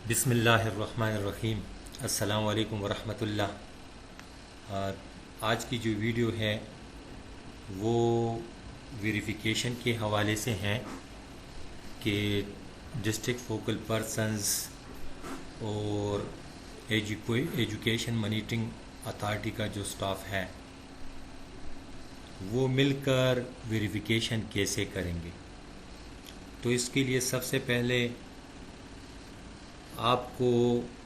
بسم اللہ الرحمن الرحیم۔ السلام علیکم ورحمۃ اللہ۔ آج کی جو ویڈیو ہے وہ ویریفیکیشن کے حوالے سے ہیں کہ ڈسٹرکٹ فوکل پرسنز اور ایجوکیشن مانیٹرنگ اتھارٹی کا جو سٹاف ہے وہ مل کر ویریفیکیشن کیسے کریں گے۔ تو اس کے لیے سب سے پہلے آپ کو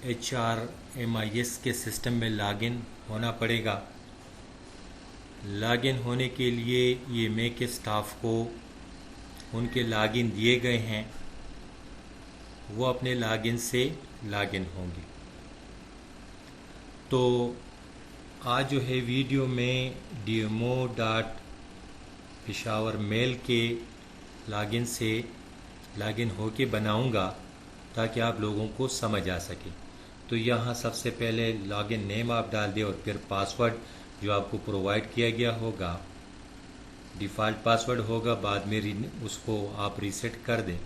HRMIS کے سسٹم میں لاگ ان ہونا پڑے گا۔ لاگ ان ہونے کے لیے یہ میں کے سٹاف کو ان کے لاگ ان دیے گئے ہیں، وہ اپنے لاگ ان سے لاگ ان ہوں گے۔ تو آج جو ہے ویڈیو میں DMO.Peshawar میل کے لاگ ان سے لاگ ان ہو کے بناؤں گا تاکہ آپ لوگوں کو سمجھ آ سکے۔ تو یہاں سب سے پہلے لاگ ان نیم آپ ڈال دیں اور پھر پاسورڈ جو آپ کو پرووائڈ کیا گیا ہوگا، ڈیفالٹ پاسورڈ ہوگا، بعد میں اس کو آپ ریسیٹ کر دیں۔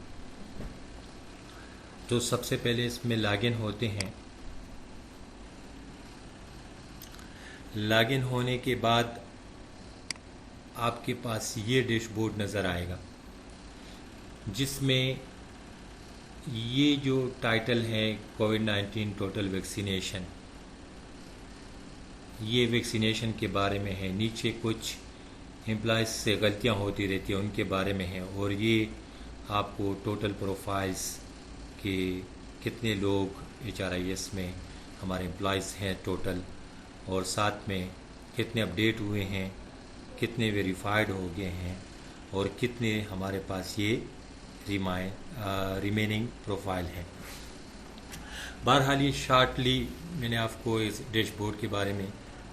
تو سب سے پہلے اس میں لاگ ان ہوتے ہیں۔ لاگ ان ہونے کے بعد آپ کے پاس یہ ڈیش بورڈ نظر آئے گا جس میں یہ جو ٹائٹل ہے کووڈ-19 ٹوٹل ویکسینیشن، یہ ویکسینیشن کے بارے میں ہے۔ نیچے کچھ امپلائز سے غلطیاں ہوتی رہتی ہیں، ان کے بارے میں ہے، اور یہ آپ کو ٹوٹل پروفائلز کے کتنے لوگ HRIS میں ہمارے امپلائز ہیں ٹوٹل، اور ساتھ میں کتنے اپڈیٹ ہوئے ہیں، کتنے ویریفائڈ ہو گئے ہیں، اور کتنے ہمارے پاس یہ ریمیننگ پروفائل ہے۔ بہرحال یہ شارٹلی میں نے آپ کو اس ڈیش بورڈ کے بارے میں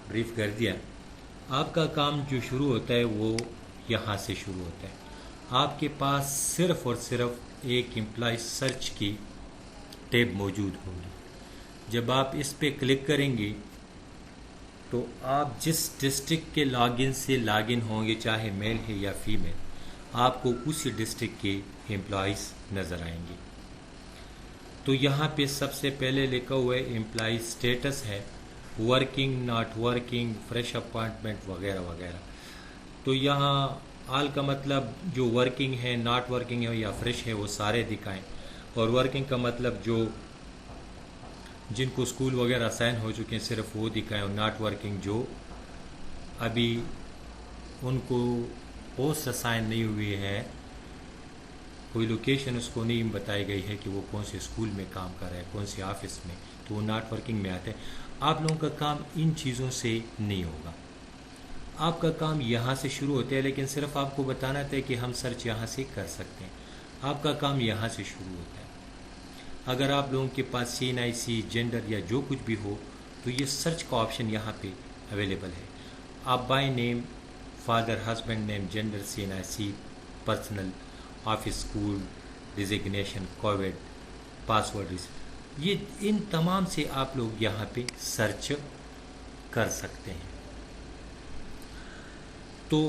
بریف کر دیا۔ آپ کا کام جو شروع ہوتا ہے وہ یہاں سے شروع ہوتا ہے۔ آپ کے پاس صرف اور صرف ایک امپلائی سرچ کی ٹیب موجود ہوگی۔ جب آپ اس پہ کلک کریں گے تو آپ جس ڈسٹرکٹ کے لاگ ان سے لاگ ان ہوں گے، چاہے میل ہے یا فیمیل، آپ کو اسی ڈسٹرکٹ کے امپلائیز نظر آئیں گے۔ تو یہاں پہ سب سے پہلے لکھا ہوا ہے امپلائی سٹیٹس ہے، working, not working, fresh appointment وغیرہ وغیرہ۔ تو یہاں آل کا مطلب جو ورکنگ ہے، ناٹ ورکنگ ہے یا فریش ہے وہ سارے دکھائیں، اور ورکنگ کا مطلب جو جن کو اسکول وغیرہ اسائن ہو چکے ہیں صرف وہ دکھائیں، اور ناٹ ورکنگ جو ابھی ان کو پوسٹ اسائن نہیں ہوئی ہے، کوئی لوکیشن اس کو نہیں بتائی گئی ہے کہ وہ کون سے اسکول میں کام کر رہا ہے، کون سے آفس میں، تو وہ ناٹ ورکنگ میں آتے ہیں۔ آپ لوگوں کا کام ان چیزوں سے نہیں ہوگا، آپ کا کام یہاں سے شروع ہوتا ہے، لیکن صرف آپ کو بتانا تھا کہ ہم سرچ یہاں سے کر سکتے ہیں۔ آپ کا کام یہاں سے شروع ہوتا ہے۔ اگر آپ لوگوں کے پاس CNIC، جینڈر یا جو کچھ بھی ہو تو یہ سرچ کا آپشن یہاں پہ اویلیبل ہے۔ آپ by name, father, husband name, gender, CNIC، personal, office, school, designation, Covid, password, یہ ان تمام سے آپ لوگ یہاں پہ سرچ کر سکتے ہیں۔ تو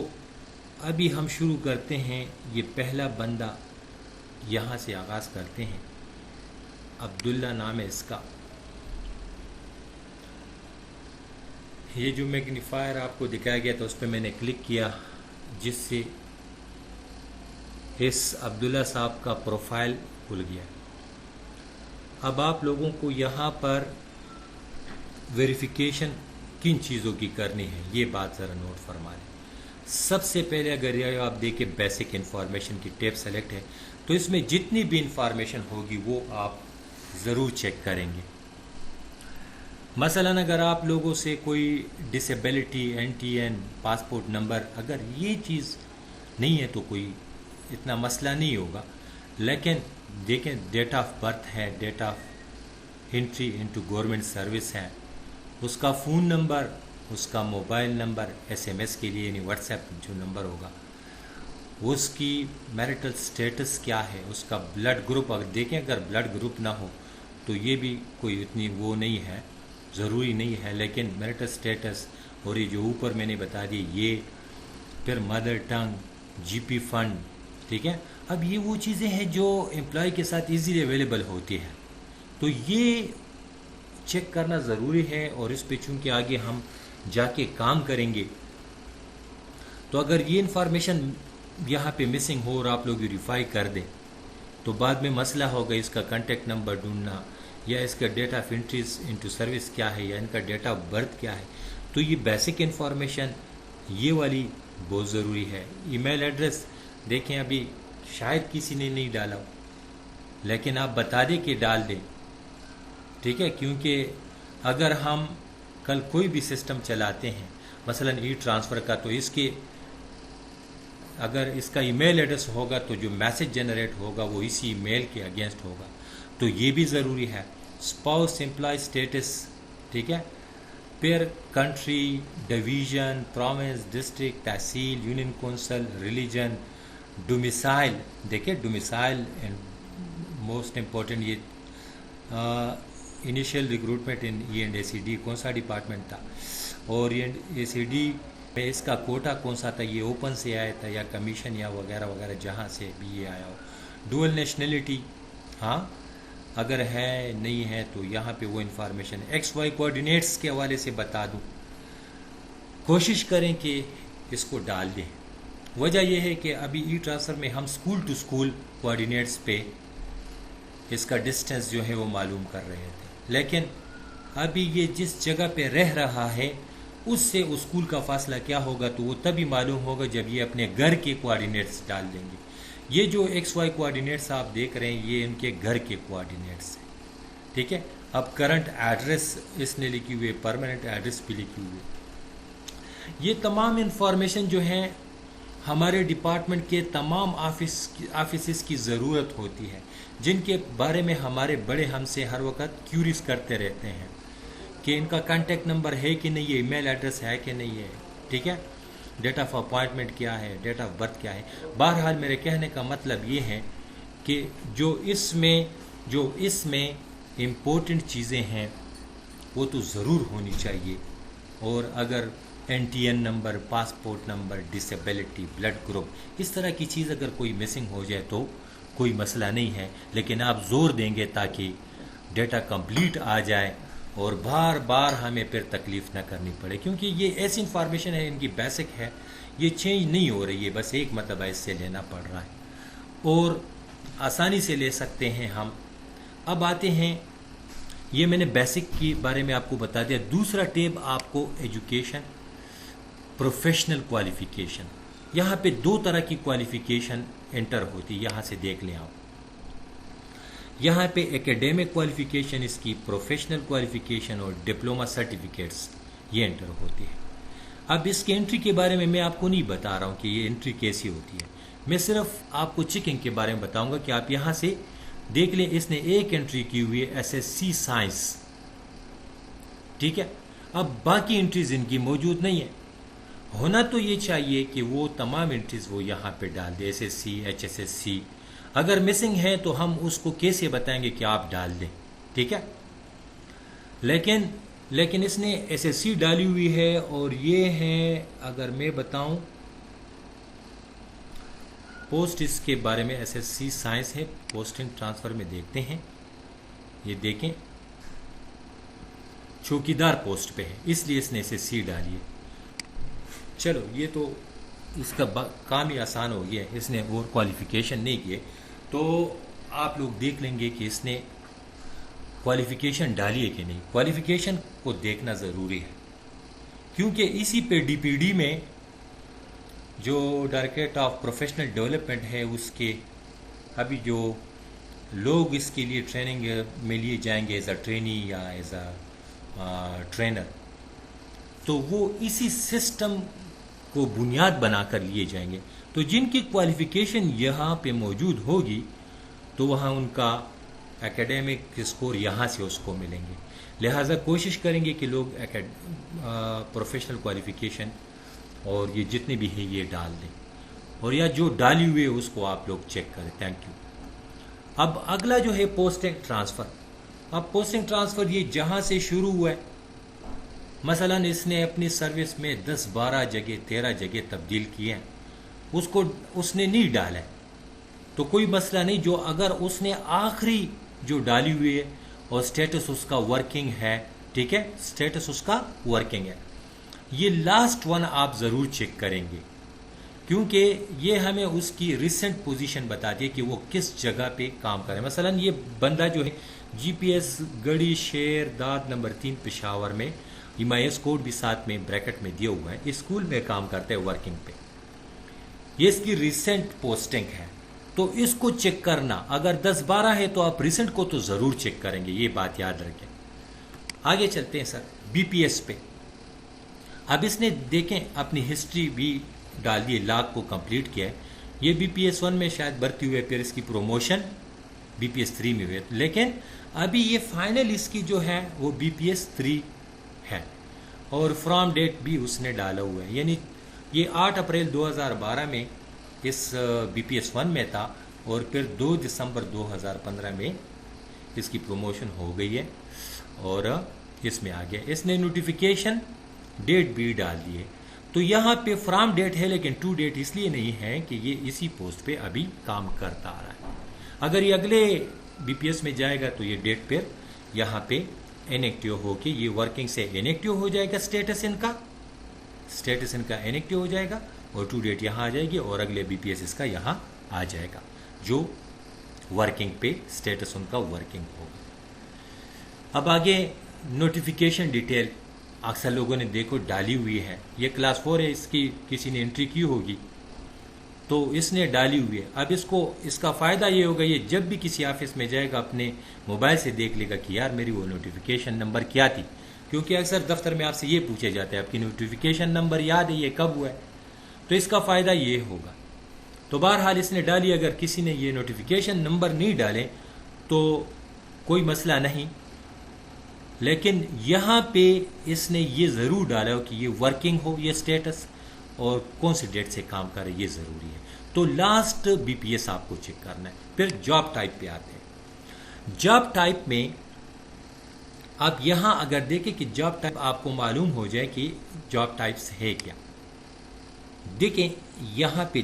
ابھی ہم شروع کرتے ہیں۔ یہ پہلا بندہ یہاں سے آغاز کرتے ہیں، عبداللہ نام ہے اس کا۔ یہ جو میگنیفائر آپ کو دکھایا گیا تھا اس پہ میں نے کلک کیا، جس سے اس عبداللہ صاحب کا پروفائل کھل گیا۔ اب آپ لوگوں کو یہاں پر ویریفیکیشن کن چیزوں کی کرنی ہے یہ بات ذرا نوٹ فرما لیں۔ سب سے پہلے اگر یہ آپ دیکھیں بیسک انفارمیشن کی ٹیب سلیکٹ ہے، تو اس میں جتنی بھی انفارمیشن ہوگی وہ آپ ضرور چیک کریں گے۔ مثلاً اگر آپ لوگوں سے کوئی ڈسیبلٹی، NTN، پاسپورٹ نمبر، اگر یہ چیز نہیں ہے تو کوئی اتنا مسئلہ نہیں ہوگا، لیکن دیکھیں ڈیٹ آف برتھ ہے، date of entry into government service ہے، اس کا فون نمبر، اس کا موبائل نمبر، SMS کے لیے یعنی واٹس ایپ جو نمبر ہوگا، اس کی میرٹل سٹیٹس کیا ہے، اس کا بلڈ گروپ، اگر دیکھیں اگر بلڈ گروپ نہ ہو تو یہ بھی کوئی اتنی وہ نہیں ہے، ضروری نہیں ہے، لیکن میرٹل سٹیٹس اور یہ جو اوپر میں نے بتا دی یہ، پھر مدر ٹنگ، GP فنڈ، ٹھیک ہے۔ اب یہ وہ چیزیں ہیں جو امپلائی کے ساتھ ایزیلی اویلیبل ہوتی ہیں، تو یہ چیک کرنا ضروری ہے، اور اس پہ چونکہ آگے ہم جا کے کام کریں گے، تو اگر یہ انفارمیشن یہاں پہ مسنگ ہو اور آپ لوگ ویریفائی کر دیں تو بعد میں مسئلہ ہوگا اس کا کانٹیکٹ نمبر ڈھونڈنا، یا اس کا date of entries into service کیا ہے، یا ان کا ڈیٹ آف برتھ کیا ہے. تو یہ بیسک انفارمیشن یہ والی بہت ضروری ہے. ای میل ایڈریس دیکھیں ابھی شاید کسی نے نہیں ڈالا ہو، لیکن آپ بتا دیں کہ ڈال دیں، ٹھیک ہے. کیونکہ اگر ہم کل کوئی بھی سسٹم چلاتے ہیں مثلا ای ٹرانسفر کا، تو اس کے اگر اس کا ای میل ایڈریس ہوگا تو جو میسج جنریٹ ہوگا وہ اسی ای میل کے اگینسٹ ہوگا. تو یہ بھی ضروری ہے. اسپاؤس امپلائی اسٹیٹس، ٹھیک ہے، پھر country, division, province, district, tehsil, union council, religion, domicile. دیکھیں ڈومیسائل موسٹ امپورٹنٹ. یہ initial recruitment in E and A C D کون سا ڈپارٹمنٹ تھا، اور اے سی ڈی میں اس کا کوٹا کون سا تھا، یہ اوپن سے آیا تھا یا کمیشن یا وغیرہ وغیرہ، جہاں سے بھی یہ آیا ہو. ڈوئل نیشنلٹی، ہاں اگر ہے نہیں ہے تو یہاں پہ وہ انفارمیشن. ایکس وائی کوآرڈینیٹس کے حوالے سے بتا دوں، کوشش کریں کہ اس کو ڈال دیں. وجہ یہ ہے کہ ابھی ای ٹرانسفر میں ہم اسکول ٹو اسکول کوآرڈینیٹس پہ اس کا ڈسٹینس جو ہے وہ معلوم کر رہے تھے، لیکن ابھی یہ جس جگہ پہ رہ رہا ہے اس سے اسکول کا فاصلہ کیا ہوگا تو وہ تبھی معلوم ہوگا جب یہ اپنے گھر کے کوآرڈینیٹس ڈال دیں گے. یہ جو ایکس وائی کوآرڈینیٹس آپ دیکھ رہے ہیں یہ ان کے گھر کے کوآرڈینیٹس ہیں، ٹھیک ہے. اب کرنٹ ایڈریس اس نے لکھی ہوئی ہے، پرماننٹ ایڈریس بھی لکھی ہوئی ہے. یہ تمام انفارمیشن جو ہیں ہمارے ڈپارٹمنٹ کے تمام آفیسز کی ضرورت ہوتی ہے، جن کے بارے میں ہمارے بڑے ہم سے ہر وقت کیوریز کرتے رہتے ہیں کہ ان کا کانٹیکٹ نمبر ہے کہ نہیں ہے، ای میل ایڈریس ہے کہ نہیں ہے، ٹھیک ہے، ڈیٹ آف اپوائنٹمنٹ کیا ہے، ڈیٹ آف برتھ کیا ہے. بہرحال میرے کہنے کا مطلب یہ ہے کہ جو اس میں امپورٹنٹ چیزیں ہیں وہ تو ضرور ہونی چاہیے. اور اگر N T N number, passport number, disability, blood group, اس طرح کی چیز اگر کوئی مسنگ ہو جائے تو کوئی مسئلہ نہیں ہے، لیکن آپ زور دیں گے تاکہ ڈیٹا کمپلیٹ آ جائے اور بار بار ہمیں پھر تکلیف نہ کرنی پڑے. کیونکہ یہ ایسی انفارمیشن ہے، ان کی بیسک ہے، یہ چینج نہیں ہو رہی ہے، بس ایک مرتبہ اس سے لینا پڑ رہا ہے اور آسانی سے لے سکتے ہیں ہم. اب آتے ہیں، یہ میں نے بیسک کے بارے میں آپ کو بتا دیا. دوسرا ٹیب آپ کو ایجوکیشن، پروفیشنل کوالیفیکیشن. یہاں پہ دو طرح کی کوالیفیکیشن انٹر ہوتی، یہاں سے دیکھ لیں آپ. یہاں پہ ایکیڈیمک کوالیفیکیشن، اس کی پروفیشنل کوالیفیکیشن اور ڈپلوما سرٹیفکیٹس یہ انٹر ہوتی ہے. اب اس کے انٹری کے بارے میں میں آپ کو نہیں بتا رہا ہوں کہ یہ انٹری کیسی ہوتی ہے، میں صرف آپ کو چیکنگ کے بارے میں بتاؤں گا کہ آپ یہاں سے دیکھ لیں. اس نے ایک انٹری کی ہوئی ہے ایس ایس سی سائنس، ٹھیک ہے. اب باقی انٹریز ان کی موجود نہیں ہے. ہونا تو یہ چاہیے کہ وہ تمام انٹریز وہ یہاں پہ ڈال دے، S S C, H S S C. اگر مسنگ ہے تو ہم اس کو کیسے بتائیں گے کہ آپ ڈال دیں، ٹھیک ہے. لیکن اس نے ایس ایس سی ڈالی ہوئی ہے، اور یہ ہے اگر میں بتاؤں پوسٹ اس کے بارے میں، ایس ایس سی سائنس ہے، پوسٹنگ ٹرانسفر میں دیکھتے ہیں. یہ دیکھیں چوکیدار پوسٹ پہ ہے، اس لیے اس نے ایس ایس سی ڈالی ہے. چلو یہ تو اس کا کام ہی آسان ہو گیا ہے، اس نے اور کوالیفیکیشن نہیں کیے. تو آپ لوگ دیکھ لیں گے کہ اس نے کوالیفیکیشن ڈالی ہے کہ نہیں. کوالیفیکیشن کو دیکھنا ضروری ہے، کیونکہ اسی پہ ڈی پی ڈی میں جو ڈائریکٹریٹ آف پروفیشنل ڈیولپمنٹ ہے، اس کے ابھی جو لوگ اس کے لیے ٹریننگ میں لیے جائیں گے ایز اے ٹرینی یا ایز اے ٹرینر، تو وہ اسی سسٹم کو بنیاد بنا کر لیے جائیں گے. تو جن کی کوالیفیکیشن یہاں پہ موجود ہوگی تو وہاں ان کا ایکیڈیمک اسکور یہاں سے اس کو ملیں گے. لہٰذا کوشش کریں گے کہ لوگ پروفیشنل کوالیفیکیشن اور یہ جتنے بھی ہیں یہ ڈال دیں، اور یا جو ڈالی ہوئے اس کو آپ لوگ چیک کریں. Thank you. اب اگلا جو ہے پوسٹنگ ٹرانسفر. اب پوسٹنگ ٹرانسفر یہ جہاں سے شروع ہوا ہے، مثلا اس نے اپنی سروس میں 10 12 جگہ 13 جگہ تبدیل کیے ہیں، اس نے نہیں ڈالا ہے تو کوئی مسئلہ نہیں. جو اگر اس نے آخری جو ڈالی ہوئی ہے اور اسٹیٹس اس کا ورکنگ ہے. ٹھیک ہے, اسٹیٹس اس کا ورکنگ ہے. یہ لاسٹ ون آپ ضرور چیک کریں گے کیونکہ یہ ہمیں اس کی ریسنٹ پوزیشن بتاتی ہے کہ وہ کس جگہ پہ کام کرے. مثلا یہ بندہ جو ہے جی پی ایس گڑی شیر داد نمبر 3 پشاور میں, ایس کوڈ بھی ساتھ میں بریکٹ میں دیا ہوا ہے, اسکول میں کام کرتے ہیں ورکنگ پہ. یہ اس کی ریسنٹ پوسٹنگ ہے تو اس کو چیک کرنا. اگر 10-12 ہے تو آپ ریسنٹ کو تو ضرور چیک کریں گے, یہ بات یاد رکھیں. آگے چلتے ہیں سر بی پی ایس پہ. اب اس نے دیکھیں اپنی ہسٹری بھی ڈال دی, لاگ کو کمپلیٹ کیا ہے. یہ بی پی ایس 1 میں شاید بھرتی ہوئے, پھر اس کی پروموشن بی پی ایس 3 میں ہوئے, لیکن ابھی یہ فائنل اس کی جو ہے وہ بی پی ایس 3 ہے اور فرام ڈیٹ بھی اس نے ڈالا ہوا ہے. یعنی یہ 8 اپریل 2012 میں اس بی پی ایس 1 میں تھا اور پھر 2 دسمبر 2015 میں اس کی پروموشن ہو گئی ہے اور اس میں آ گیا. اس نے نوٹیفیکیشن ڈیٹ بھی ڈال دی ہے. تو یہاں پہ فرام ڈیٹ ہے لیکن ٹو ڈیٹ اس لیے نہیں ہے کہ یہ اسی پوسٹ پہ ابھی کام کرتا آ رہا ہے. اگر یہ اگلے بی پی ایس میں جائے گا تو یہ ڈیٹ پھر یہاں پہ انیکٹیو ہو کے یہ ورکنگ سے انیکٹیو ہو جائے گا. اسٹیٹس ان کا انیکٹیو ہو جائے گا اور ٹو ڈیٹ یہاں آ جائے گی اور اگلے بی پی ایس اس کا یہاں آ جائے گا جو ورکنگ پہ اسٹیٹس ان کا ورکنگ ہوگا. اب آگے نوٹیفیکیشن ڈیٹیل اکثر لوگوں نے دیکھو ڈالی ہوئی ہے. یہ کلاس 4 ہے, اس کی کسی نے انٹری کی ہوگی تو اس نے ڈالی ہوئی ہے. اب اس کا فائدہ یہ ہوگا, یہ جب بھی کسی آفس میں جائے گا اپنے موبائل سے دیکھ لے گا کہ یار میری وہ نوٹیفیکیشن نمبر کیا تھی, کیونکہ اکثر دفتر میں آپ سے یہ پوچھے جاتے ہیں آپ کی نوٹیفیکیشن نمبر یاد ہے, یہ کب ہوا ہے, تو اس کا فائدہ یہ ہوگا. تو بہرحال اس نے ڈالی. اگر کسی نے یہ نوٹیفیکیشن نمبر نہیں ڈالے تو کوئی مسئلہ نہیں, لیکن یہاں پہ اس نے یہ ضرور ڈالا ہو کہ یہ ورکنگ ہو یہ اسٹیٹس اور کون سی ڈیٹ سے کام کرے, یہ ضروری ہے. تو لاسٹ بی پی ایس آپ کو چیک کرنا ہے. پھر جاب ٹائپ پہ آتے ہیں. جاب ٹائپ میں آپ یہاں اگر دیکھیں کہ جاب ٹائپ آپ کو معلوم ہو جائے کہ جاب ٹائپس ہے کیا. دیکھیں یہاں پہ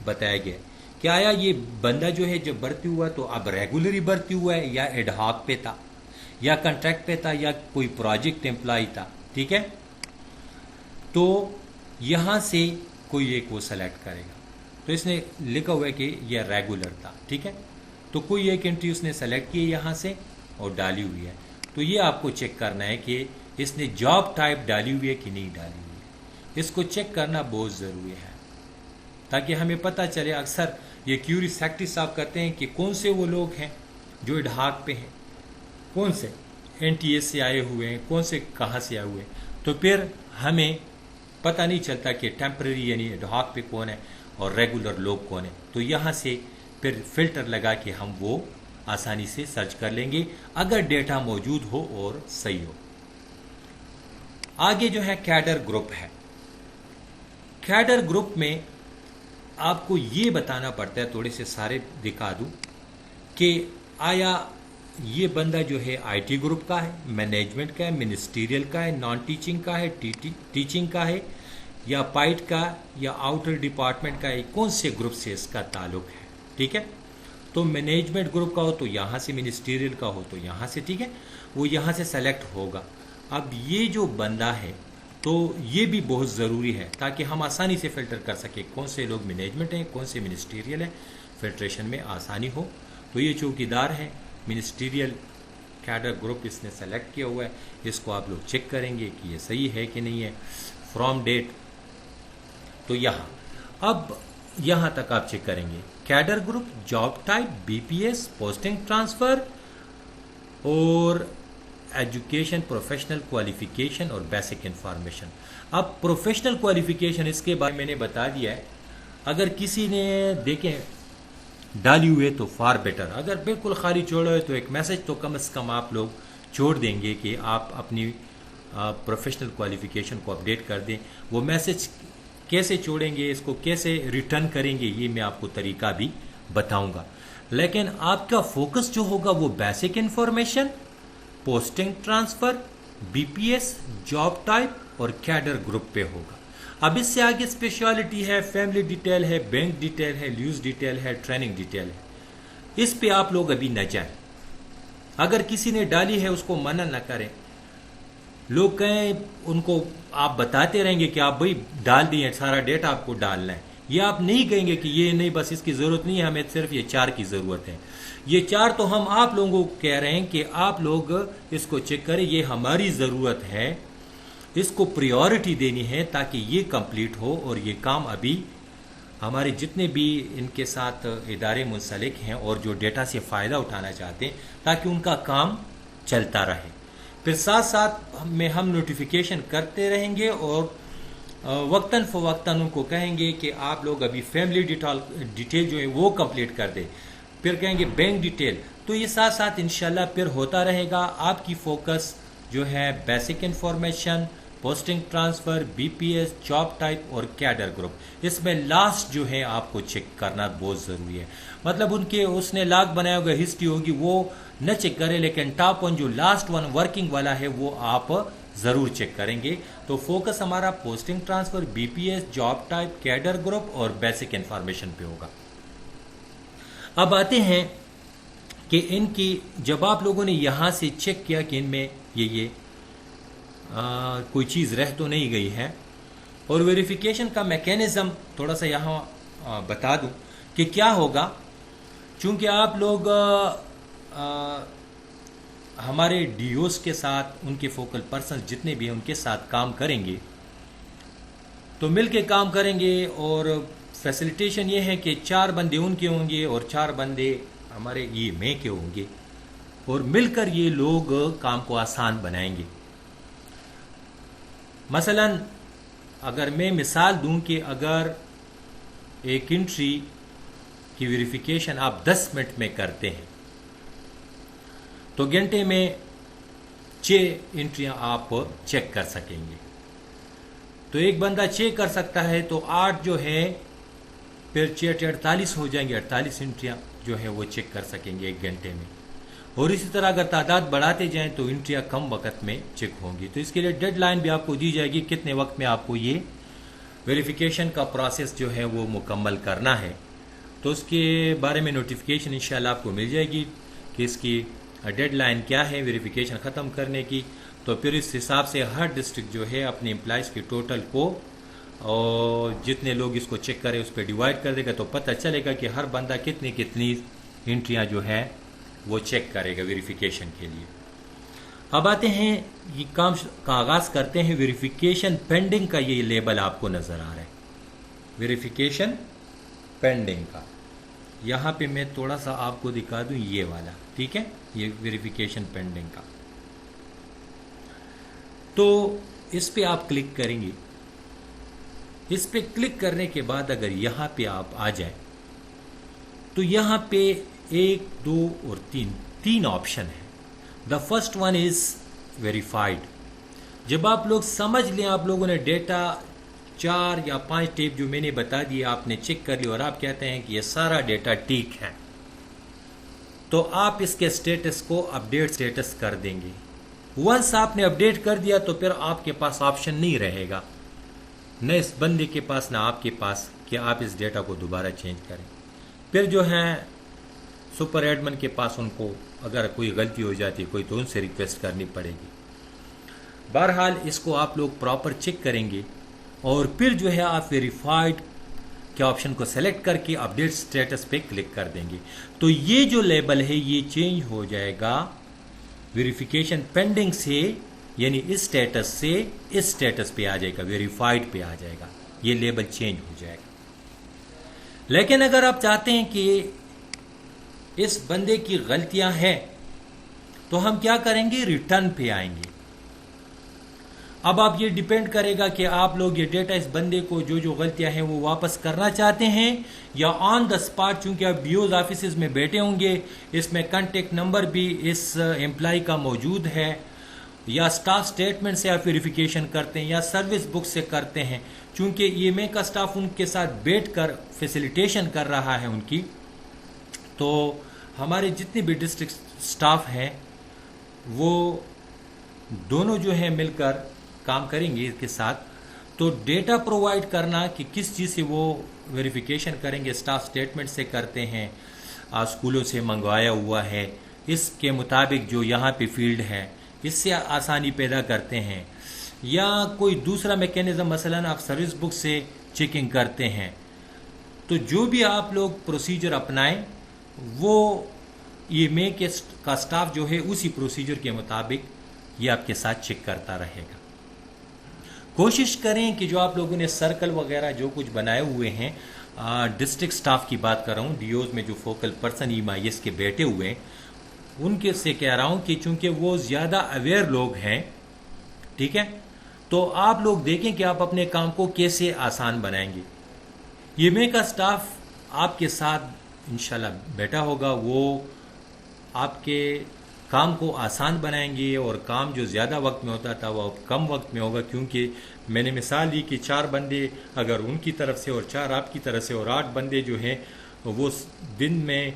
بتایا گیا کہ آیا یہ بندہ جو ہے جب بھرتی ہوا تو اب ریگولری بھرتی ہوا ہے یا ایڈ ہاک پہ تھا یا کنٹریکٹ پہ تھا یا کوئی پروجیکٹ امپلائی تھا. ٹھیک ہے, تو یہاں سے کوئی ایک وہ سلیکٹ کرے گا. تو اس نے لکھا ہوا ہے کہ یہ ریگولر تھا. ٹھیک ہے, تو کوئی ایک انٹری اس نے سلیکٹ کی یہاں سے اور ڈالی ہوئی ہے. تو یہ آپ کو چیک کرنا ہے کہ اس نے جاب ٹائپ ڈالی ہوئی ہے کہ نہیں ڈالی ہوئی ہے. اس کو چیک کرنا بہت ضروری ہے تاکہ ہمیں پتہ چلے. اکثر یہ کیوری سیکٹری صاحب کرتے ہیں کہ کون سے وہ لوگ ہیں جو اڈہاک پہ ہیں, کون سے این ٹی ایس سے آئے ہوئے ہیں, کون سے کہاں سے آئے ہوئے ہیں. تو پھر ہمیں پتہ نہیں چلتا کہ ٹیمپرری یعنی اڈہاک پہ کون ہے اور ریگولر لوگ کون ہیں. تو یہاں سے پھر فلٹر لگا کے ہم وہ آسانی سے سرچ کر لیں گے اگر ڈیٹا موجود ہو اور صحیح ہو. آگے جو ہے کیڈر گروپ ہے. کیڈر گروپ میں آپ کو یہ بتانا پڑتا ہے, تھوڑے سے سارے دکھا دوں کہ آیا یہ بندہ جو ہے آئی ٹی گروپ کا ہے, مینجمنٹ کا ہے, منسٹیریل کا ہے, نان ٹیچنگ کا ہے, ٹیچنگ کا ہے, یا پائٹ کا یا آؤٹر ڈپارٹمنٹ کا ہے, کون سے گروپ سے اس کا تعلق ہے. ٹھیک ہے, تو مینجمنٹ گروپ کا ہو تو یہاں سے, منسٹیریل کا ہو تو یہاں سے. ٹھیک ہے, وہ یہاں سے سلیکٹ ہوگا. اب یہ جو بندہ ہے تو یہ بھی بہت ضروری ہے تاکہ ہم آسانی سے فلٹر کر سکیں کون سے لوگ مینجمنٹ ہیں, کون سے منسٹیریل ہیں, فلٹریشن میں آسانی ہو. تو یہ چوکیدار ہیں منسٹیریل کیڈر گروپ اس نے سلیکٹ کیا ہوا ہے. اس کو آپ لوگ چیک کریں گے کہ یہ صحیح ہے کہ نہیں ہے. فرام ڈیٹ تو اب یہاں تک آپ چیک کریں گے. Cadre group, job type, B P S, posting transfer اور ایجوکیشن, پروفیشنل کوالیفیکیشن اور بیسک انفارمیشن. اب پروفیشنل کوالیفیکیشن اس کے بارے میں نے بتا دیا ہے. اگر کسی نے دیکھیں ڈالی ہوئے تو فار بیٹر, اگر بالکل خالی چھوڑا ہے تو ایک میسج تو کم از کم آپ لوگ چھوڑ دیں گے کہ آپ اپنی پروفیشنل کوالیفیکیشن کو اپڈیٹ کر دیں. وہ میسج کیسے چھوڑیں گے, اس کو کیسے ریٹرن کریں گے, یہ میں آپ کو طریقہ بھی بتاؤں گا. لیکن آپ کا فوکس جو ہوگا وہ basic information, posting transfer, B P S, job type اور کیڈر گروپ پہ ہوگا. اب اس سے آگے اسپیشلٹی ہے, فیملی ڈیٹیل ہے, بینک ڈیٹیل ہے, لیوز ڈیٹیل ہے, ٹریننگ ڈیٹیل ہے. اس پہ آپ لوگ ابھی نہ جائیں. اگر کسی نے ڈالی ہے اس کو منع نہ کریں. لوگ کہیں ان کو آپ بتاتے رہیں گے کہ آپ بھائی ڈال دیے سارا ڈیٹا آپ کو ڈالنا ہے. یہ آپ نہیں کہیں گے کہ یہ نہیں بس اس کی ضرورت نہیں ہے ہمیں صرف یہ 4 کی ضرورت ہے. یہ 4 تو ہم آپ لوگوں کو کہہ رہے ہیں کہ آپ لوگ اس کو چیک کریں, یہ ہماری ضرورت ہے, اس کو پریورٹی دینی ہے تاکہ یہ کمپلیٹ ہو. اور یہ کام ابھی ہمارے جتنے بھی ان کے ساتھ ادارے منسلک ہیں اور جو ڈیٹا سے فائدہ اٹھانا چاہتے ہیں تاکہ ان کا کام چلتا رہے. پھر ساتھ ساتھ میں ہم نوٹیفیکیشن کرتے رہیں گے اور وقتاً فوقتاً ان کو کہیں گے کہ آپ لوگ ابھی فیملی ڈیٹیل جو ہے وہ کمپلیٹ کر دیں. پھر کہیں گے بینک ڈیٹیل. تو یہ ساتھ ساتھ انشاءاللہ پھر ہوتا رہے گا. آپ کی فوکس جو ہے basic information, posting transfer, B P S, job type اور کیڈر گروپ. اس میں لاسٹ جو ہے آپ کو چیک کرنا بہت ضروری ہے. مطلب ان کے اس نے لاگ بنایا ہوگا ہسٹری ہوگی وہ نہ چیک کرے, لیکن ٹاپ 1 جو لاسٹ 1 ورکنگ والا ہے وہ آپ ضرور چیک کریں گے. تو فوکس ہمارا posting transfer, B P S, job type, cadre group اور بیسک انفارمیشن پہ ہوگا. اب آتے ہیں کہ ان کی جب آپ لوگوں نے یہاں سے چیک کیا کہ ان میں یہ کوئی چیز رہ تو نہیں گئی ہے, اور ویریفیکیشن کا میکینزم تھوڑا سا یہاں بتا دوں کہ کیا ہوگا. چونکہ آپ لوگ ہمارے ڈی اوز کے ساتھ ان کے فوکل پرسنز جتنے بھی ہیں ان کے ساتھ کام کریں گے تو مل کے کام کریں گے. اور فیسیلیٹیشن یہ ہے کہ 4 بندے ان کے ہوں گے اور 4 بندے ہمارے یہ میں کے ہوں گے, اور مل کر یہ لوگ کام کو آسان بنائیں گے. مثلا اگر میں مثال دوں کہ اگر ایک انٹری کی ویریفیکیشن آپ 10 منٹ میں کرتے ہیں تو گھنٹے میں 6 انٹریاں آپ چیک کر سکیں گے. تو ایک بندہ چیک کر سکتا ہے تو 8 جو ہے پھر 6 48 ہو جائیں گے. 48 انٹریاں جو ہے وہ چیک کر سکیں گے ایک گھنٹے میں. اور اسی طرح اگر تعداد بڑھاتے جائیں تو انٹریاں کم وقت میں چیک ہوں گی. تو اس کے لیے ڈیڈ لائن بھی آپ کو دی جائے گی کتنے وقت میں آپ کو یہ ویریفیکیشن کا پروسیس جو ہے وہ مکمل کرنا ہے. تو اس کے بارے میں نوٹیفیکیشن انشاءاللہ آپ کو مل جائے گی کہ اس کی ڈیڈ لائن کیا ہے ویریفیکیشن ختم کرنے کی. تو پھر اس حساب سے ہر ڈسٹرکٹ جو ہے اپنے امپلائز کے ٹوٹل کو اور جتنے لوگ اس کو چیک کرے اس پہ ڈیوائڈ کر دے گا تو پتہ چلے گا کہ ہر بندہ کتنی انٹریاں جو ہے وہ چیک کرے گا ویریفیکیشن کے لیے. اب آتے ہیں یہ کام کا آغاز کرتے ہیں. ویریفیکیشن پینڈنگ کا یہ لیبل آپ کو نظر آ رہا ہے, ویریفیکیشن پینڈنگ کا. یہاں پہ میں تھوڑا سا آپ کو دکھا دوں یہ والا, ٹھیک ہے, یہ ویریفیکیشن پینڈنگ کا. تو اس پہ آپ کلک کریں گے. اس پہ کلک کرنے کے بعد اگر یہاں پہ آپ آ جائیں تو یہاں پہ 1 2 اور 3 آپشن ہے. The first one is verified. جب آپ لوگ سمجھ لیں آپ لوگوں نے ڈیٹا 4 یا 5 ٹیپ جو میں نے بتا دی آپ نے چیک کر لی اور آپ کہتے ہیں کہ یہ سارا ڈیٹا ٹھیک ہے تو آپ اس کے سٹیٹس کو اپڈیٹ سٹیٹس کر دیں گے. ونس آپ نے اپڈیٹ کر دیا تو پھر آپ کے پاس آپشن نہیں رہے گا, نہ اس بندے کے پاس نہ آپ کے پاس, کہ آپ اس ڈیٹا کو دوبارہ چینج کریں. پھر جو ہے سپر ایڈمن کے پاس ان کو اگر کوئی غلطی ہو جاتی ہے کوئی تو ان سے ریکویسٹ کرنی پڑے گی. بہرحال اس کو آپ لوگ پراپر چیک کریں گے اور پھر جو ہے آپ ویریفائڈ کے آپشن کو سلیکٹ کر کے اپڈیٹ سٹیٹس پہ کلک کر دیں گے. تو یہ جو لیبل ہے یہ چینج ہو جائے گا ویریفیکیشن پینڈنگ سے, یعنی اس سٹیٹس سے اس سٹیٹس پہ آ جائے گا, ویریفائڈ پہ آ جائے گا, یہ لیبل چینج ہو جائے گا. لیکن اگر آپ چاہتے ہیں کہ اس بندے کی غلطیاں ہیں تو ہم کیا کریں گے, ریٹرن پہ آئیں گے. اب آپ یہ ڈیپینڈ کرے گا کہ آپ لوگ یہ ڈیٹا اس بندے کو جو غلطیاں ہیں وہ واپس کرنا چاہتے ہیں یا آن دا اسپاٹ, چونکہ آپ بیوز آفیسز میں بیٹھے ہوں گے, اس میں کانٹیکٹ نمبر بھی اس امپلائی کا موجود ہے, یا سٹاف سٹیٹمنٹ سے آپ ویریفیکیشن کرتے ہیں یا سروس بک سے کرتے ہیں. چونکہ ای ایم اے کا سٹاف ان کے ساتھ بیٹھ کر فیسیلیٹیشن کر رہا ہے ان کی, تو ہمارے جتنے بھی ڈسٹرکٹ سٹاف ہیں وہ دونوں جو ہیں مل کر کام کریں گے اس کے ساتھ. تو ڈیٹا پرووائڈ کرنا کہ کس چیز سے وہ ویریفیکیشن کریں گے, سٹاف سٹیٹمنٹ سے کرتے ہیں, اسکولوں سے منگوایا ہوا ہے اس کے مطابق جو یہاں پہ فیلڈ ہے اس سے آسانی پیدا کرتے ہیں، یا کوئی دوسرا میکینزم مثلا آپ سروس بک سے چیکنگ کرتے ہیں، تو جو بھی آپ لوگ پروسیجر اپنائیں وہ یہ میک کا سٹاف جو ہے اسی پروسیجر کے مطابق یہ آپ کے ساتھ چیک کرتا رہے گا۔ کوشش کریں کہ جو آپ لوگوں نے سرکل وغیرہ جو کچھ بنائے ہوئے ہیں، ڈسٹرکٹ سٹاف کی بات کر رہا ہوں، ڈی اوز میں جو فوکل پرسن EMIS کے بیٹھے ہوئے ہیں، ان کے سے کہہ رہا ہوں کہ چونکہ وہ زیادہ اویئر لوگ ہیں، ٹھیک ہے، تو آپ لوگ دیکھیں کہ آپ اپنے کام کو کیسے آسان بنائیں گے۔ یہ میں کا سٹاف آپ کے ساتھ انشاءاللہ بیٹھا ہوگا، وہ آپ کے کام کو آسان بنائیں گے، اور کام جو زیادہ وقت میں ہوتا تھا وہ اب کم وقت میں ہوگا، کیونکہ میں نے مثال دی کہ 4 بندے اگر ان کی طرف سے اور 4 آپ کی طرف سے اور 8 بندے جو ہیں وہ دن میں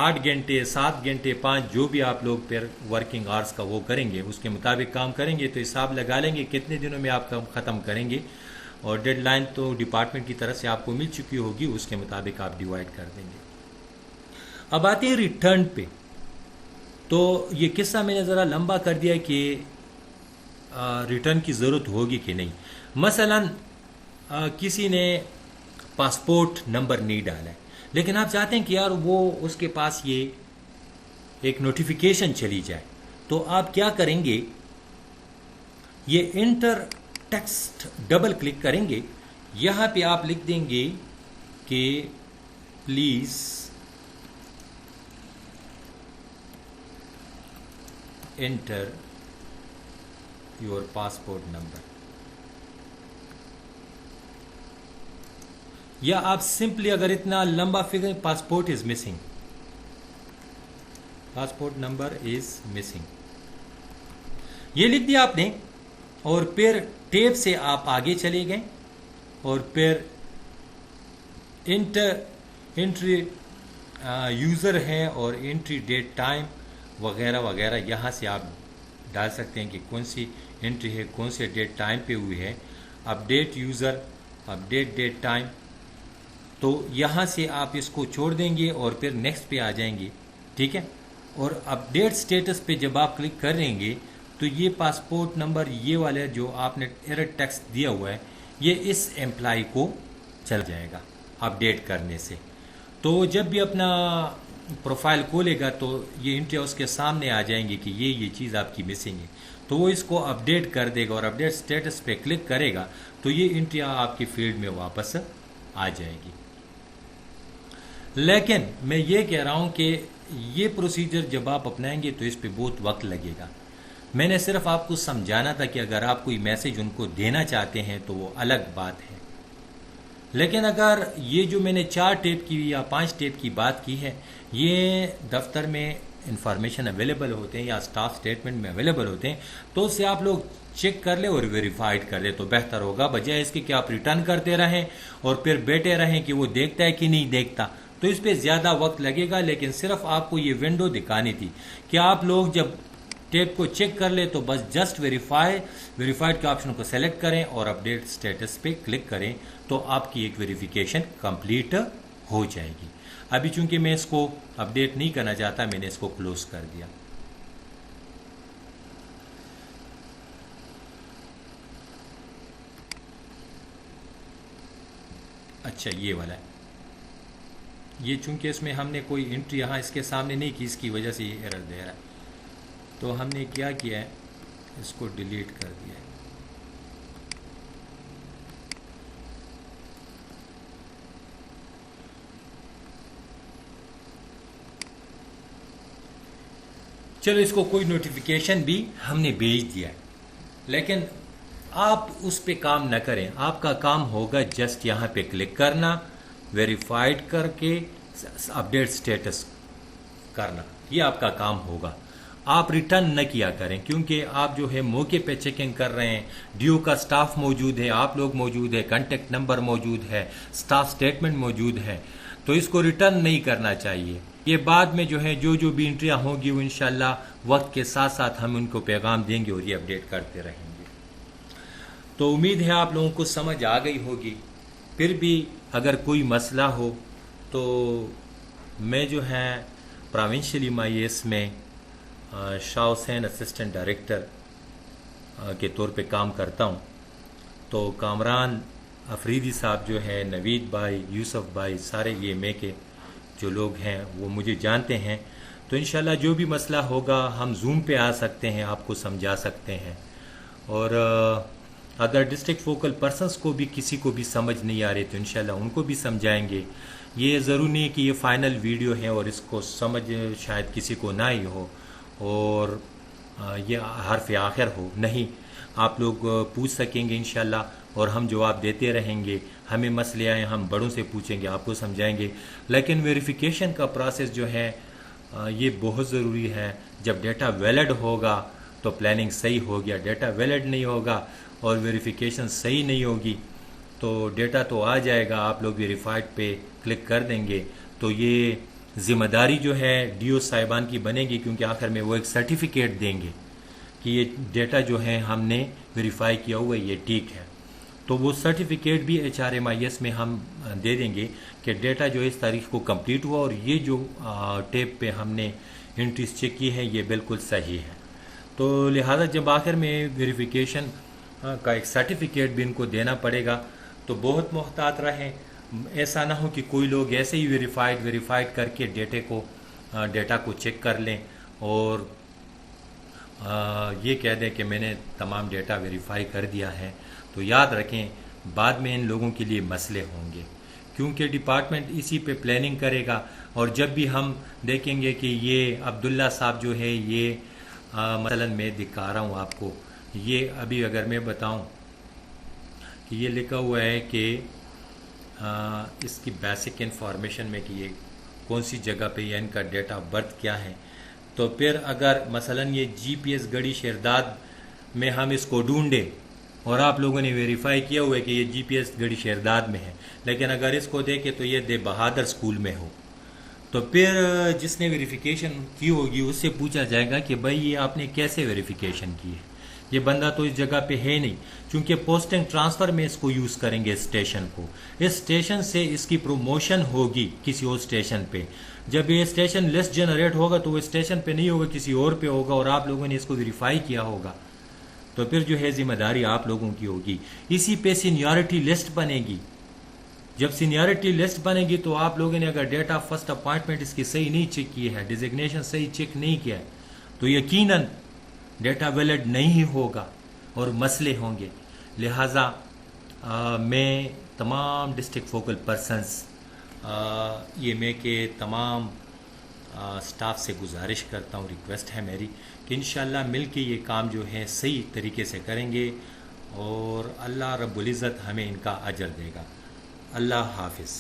8 گھنٹے 7 گھنٹے 5 جو بھی آپ لوگ پھر ورکنگ آورس کا وہ کریں گے اس کے مطابق کام کریں گے، تو حساب لگا لیں گے کتنے دنوں میں آپ کام ختم کریں گے، اور ڈیڈ لائن تو ڈپارٹمنٹ کی طرف سے آپ کو مل چکی ہوگی، اس کے مطابق آپ ڈیوائڈ کر دیں گے۔ اب آتے ہیں ریٹرن پہ، تو یہ قصہ میں نے ذرا لمبا کر دیا کہ ریٹرن کی ضرورت ہوگی کہ نہیں۔ مثلا کسی نے پاسپورٹ نمبر نہیں ڈالا ہے، لیکن آپ چاہتے ہیں کہ یار وہ اس کے پاس یہ ایک نوٹیفیکیشن چلی جائے، تو آپ کیا کریں گے، یہ انٹر ٹیکسٹ ڈبل کلک کریں گے، یہاں پہ آپ لکھ دیں گے کہ please enter your passport number, یا آپ سمپلی اگر اتنا لمبا figure passport is missing, passport number is missing, یہ لکھ دیا آپ نے، اور پھر ٹیب سے آپ آگے چلے گئے، اور پھر انٹری یوزر ہے اور انٹری ڈیٹ ٹائم وغیرہ وغیرہ یہاں سے آپ ڈال سکتے ہیں کہ کون سی انٹری ہے، کون سے ڈیٹ ٹائم پہ ہوئی ہے، update user, update date time, تو یہاں سے آپ اس کو چھوڑ دیں گے اور پھر نیکسٹ پہ آ جائیں گے، ٹھیک ہے، اور اپڈیٹ سٹیٹس پہ جب آپ کلک کریں گے تو یہ پاسپورٹ نمبر یہ والا جو آپ نے ایرر ٹیکسٹ دیا ہوا ہے یہ اس امپلائی کو چل جائے گا اپڈیٹ کرنے سے۔ تو جب بھی اپنا پروفائل کھولے گا تو یہ انٹری اس کے سامنے آ جائیں گے کہ یہ چیز آپ کی مسنگ ہے، تو وہ اس کو اپڈیٹ کر دے گا، اور اپڈیٹ سٹیٹس پہ کلک کرے گا تو یہ انٹری آپ کی فیلڈ میں واپس آ جائے گی۔ لیکن میں یہ کہہ رہا ہوں کہ یہ پروسیجر جب آپ اپنائیں گے تو اس پہ بہت وقت لگے گا۔ میں نے صرف آپ کو سمجھانا تھا کہ اگر آپ کوئی میسج ان کو دینا چاہتے ہیں تو وہ الگ بات ہے، لیکن اگر یہ جو میں نے 4 ٹیپ کی یا 5 ٹیپ کی بات کی ہے یہ دفتر میں انفارمیشن اویلیبل ہوتے ہیں یا سٹاف سٹیٹمنٹ میں اویلیبل ہوتے ہیں، تو اس سے آپ لوگ چیک کر لیں اور ویریفائڈ کر لیں تو بہتر ہوگا، بجائے اس کے کہ آپ ریٹرن کرتے رہیں اور پھر بیٹھے رہیں کہ وہ دیکھتا ہے کہ نہیں دیکھتا، تو اس پہ زیادہ وقت لگے گا۔ لیکن صرف آپ کو یہ ونڈو دکھانی تھی کہ آپ لوگ جب ٹیپ کو چیک کر لیں تو بس جسٹ ویریفائڈ کے آپشن کو سیلیکٹ کریں اور اپڈیٹ سٹیٹس پہ کلک کریں تو آپ کی ایک ویریفیکیشن کمپلیٹ ہو جائے گی۔ ابھی چونکہ میں اس کو اپڈیٹ نہیں کرنا چاہتا، میں نے اس کو کلوز کر دیا۔ اچھا یہ والا ہے، یہ چونکہ اس میں ہم نے کوئی انٹری یہاں اس کے سامنے نہیں کی، اس کی وجہ سے یہ ایرر دے رہا ہے، تو ہم نے کیا کیا ہے اس کو ڈیلیٹ کر دیا ہے۔ چلو اس کو کوئی نوٹیفیکیشن بھی ہم نے بھیج دیا ہے، لیکن آپ اس پہ کام نہ کریں، آپ کا کام ہوگا جسٹ یہاں پہ کلک کرنا، ویریفائڈ کر کے اپڈیٹ سٹیٹس کرنا، یہ آپ کا کام ہوگا۔ آپ ریٹرن نہ کیا کریں، کیونکہ آپ جو ہے موقع پہ چیکنگ کر رہے ہیں، ڈیو کا سٹاف موجود ہے، آپ لوگ موجود ہے، کانٹیکٹ نمبر موجود ہے، سٹاف سٹیٹمنٹ موجود ہے، تو اس کو ریٹرن نہیں کرنا چاہیے۔ یہ بعد میں جو ہے جو بھی انٹریاں ہوں گی وہ انشاءاللہ وقت کے ساتھ ساتھ ہم ان کو پیغام دیں گے اور یہ اپڈیٹ کرتے رہیں گے۔ تو امید ہے آپ لوگوں کو سمجھ آ گئی ہوگی، پھر بھی اگر کوئی مسئلہ ہو تو میں جو ہے پروونشل MIS میں شاہ حسین اسسٹنٹ ڈائریکٹر کے طور پہ کام کرتا ہوں. تو کامران افریدی صاحب جو ہے، نوید بھائی، یوسف بھائی، سارے یہ میں کے جو لوگ ہیں وہ مجھے جانتے ہیں. تو انشاءاللہ جو بھی مسئلہ ہوگا ہم زوم پہ آ سکتے ہیں، آپ کو سمجھا سکتے ہیں. اور اگر ڈسٹرکٹ فوکل پرسنس کو بھی کسی کو بھی سمجھ نہیں آ رہی تو انشاءاللہ ان کو بھی سمجھائیں گے. یہ ضروری نہیں کہ یہ فائنل ویڈیو ہے اور اس کو سمجھ شاید کسی کو نہ ہی ہو اور یہ حرف آخر ہو. نہیں، آپ لوگ پوچھ سکیں گے انشاءاللہ اور ہم جواب دیتے رہیں گے. ہمیں مسئلے آئیں ہم بڑوں سے پوچھیں گے، آپ کو سمجھائیں گے. لیکن ویریفیکیشن کا پروسیس جو ہے یہ بہت ضروری ہے. جب ڈیٹا ویلڈ ہوگا تو پلاننگ صحیح ہو گیا. ڈیٹا ویلڈ نہیں ہوگا اور ویریفیکیشن صحیح نہیں ہوگی تو ڈیٹا تو آ جائے گا، آپ لوگ ویریفائڈ پہ کلک کر دیں گے تو یہ ذمہ داری جو ہے DO صاحبان کی بنے گی، کیونکہ آخر میں وہ ایک سرٹیفکیٹ دیں گے کہ یہ ڈیٹا جو ہے ہم نے ویریفائی کیا ہوا ہے، یہ ٹھیک ہے. تو وہ سرٹیفکیٹ بھی HRMIS میں ہم دے دیں گے کہ ڈیٹا جو اس تاریخ کو کمپلیٹ ہوا اور یہ جو ٹیپ پہ ہم نے انٹریز چیک کی ہے یہ بالکل صحیح ہے. تو لہٰذا جب آخر میں ویریفیکیشن کا ایک سرٹیفکیٹ بھی ان کو دینا پڑے گا تو بہت محتاط رہیں. ایسا نہ ہو کہ کوئی لوگ ایسے ہی ویریفائڈ کر کے ڈیٹا کو چیک کر لیں اور یہ کہہ دیں کہ میں نے تمام ڈیٹا ویریفائی کر دیا ہے. تو یاد رکھیں بعد میں ان لوگوں کے لیے مسئلے ہوں گے، کیونکہ ڈپارٹمنٹ اسی پہ پلاننگ کرے گا. اور جب بھی ہم دیکھیں گے کہ یہ عبداللہ صاحب جو ہے یہ مثلا میں دکھا رہا ہوں آپ کو، یہ ابھی اگر میں بتاؤں کہ یہ لکھا ہوا ہے کہ اس کی بیسک انفارمیشن میں کہ یہ کون سی جگہ پہ یا ان کا ڈیٹ آف برتھ کیا ہے. تو پھر اگر مثلا یہ GPS گڑھی شیرداد میں ہم اس کو ڈھونڈیں اور آپ لوگوں نے ویریفائی کیا ہوا ہے کہ یہ GPS گڑھی شیرداد میں ہے، لیکن اگر اس کو دیکھیں تو یہ دے بہادر اسکول میں ہو، تو پھر جس نے ویریفیکیشن کی ہوگی اس سے پوچھا جائے گا کہ بھائی یہ آپ نے کیسے ویریفیکیشن کی ہے، یہ بندہ تو اس جگہ پہ ہے نہیں. چونکہ پوسٹنگ ٹرانسفر میں اس کو یوز کریں گے اسٹیشن کو، اس اسٹیشن سے اس کی پروموشن ہوگی کسی اور اسٹیشن پہ. جب یہ اسٹیشن لسٹ جنریٹ ہوگا تو وہ اسٹیشن پہ نہیں ہوگا، کسی اور پہ ہوگا اور آپ لوگوں نے اس کو ویریفائی کیا ہوگا تو پھر جو ہے ذمہ داری آپ لوگوں کی ہوگی. اسی پہ سینیورٹی لسٹ بنے گی. جب سینیورٹی لسٹ بنے گی تو آپ لوگوں نے اگر ڈیٹ آف فرسٹ اپوائنٹمنٹ اس کی صحیح نہیں چیک کی ہے، ڈیزگنیشن صحیح چیک نہیں کیا ہے تو یقیناً ڈیٹا ویلڈ نہیں ہوگا اور مسئلے ہوں گے. لہٰذا میں تمام ڈسٹرکٹ فوکل پرسنس یہ میں کہ تمام سٹاف سے گزارش کرتا ہوں، ریکویسٹ ہے میری کہ انشاءاللہ مل کے یہ کام جو ہے صحیح طریقے سے کریں گے اور اللہ رب العزت ہمیں ان کا اجر دے گا. اللہ حافظ.